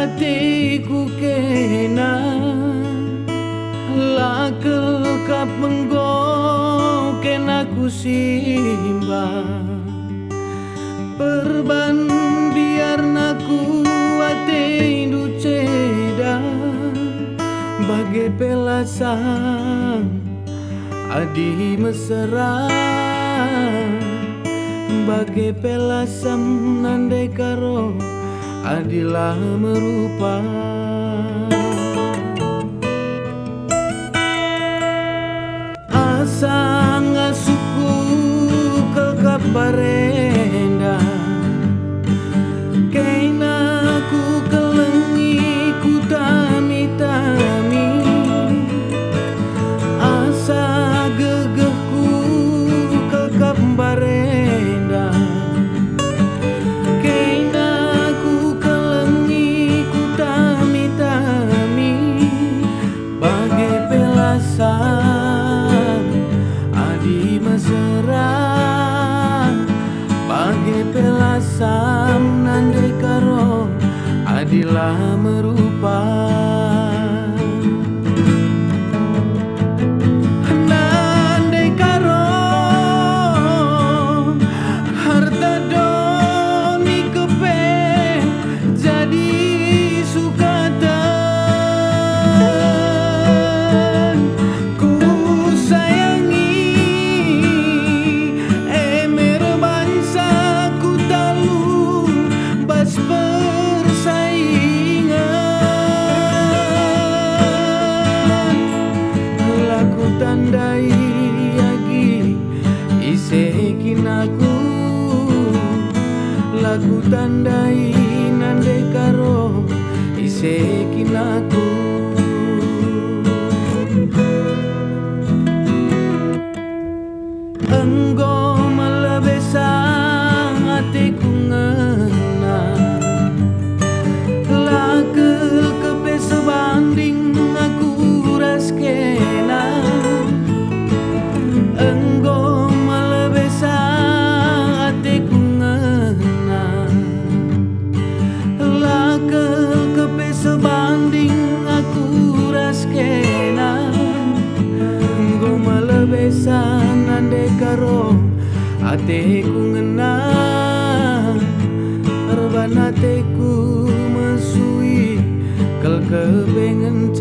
atiku kena lakel kap menggo kena ku simbang perban biar naku ate indu ceda bagai pelasang adi mesra bagai pelasam nandai karo adilah merupa asa ngasuku ke kabarenda kaina ku kelengi ku tami-tami asa gegehku ke kabarenda kaina ku kelengi ku tami-tami bagai pelasam adi mesra bagai pelasam nandai karo adilah merupa nandai karo harta doni kepe jadi sukatan ku sayangi emer bangsa ku talu bas persaingan laku tandai agi isekin aku laku tandai nandai karo isekin aku enggo malebesang hatiku ngena lakel kepe sebanding aku raskena enggo malebesang hatiku ngena lakel kepe sebanding aku raskena enggo malebesang nandai karo ateku ngena erban ateku mesui kel kepengen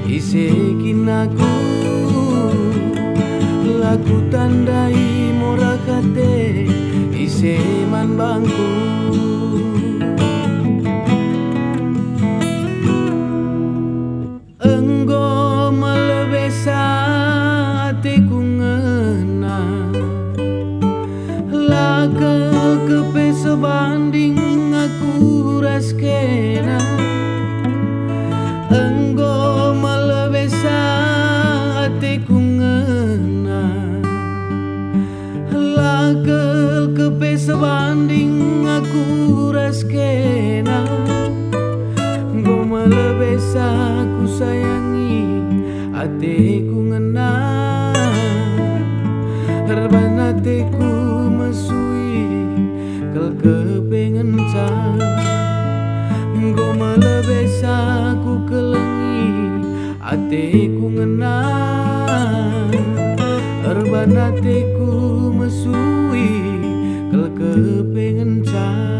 isekin aku laku tandai morakate iseman bangku enggo malebesa hatiku ngena lakel kepe sebanding aku raskena enggo malebesa hatiku ngena lakel kepe sebanding aku raskena enggo malebesa ku sayangi hatiku ngena teku ngena erbana teku mesui kel kepengen can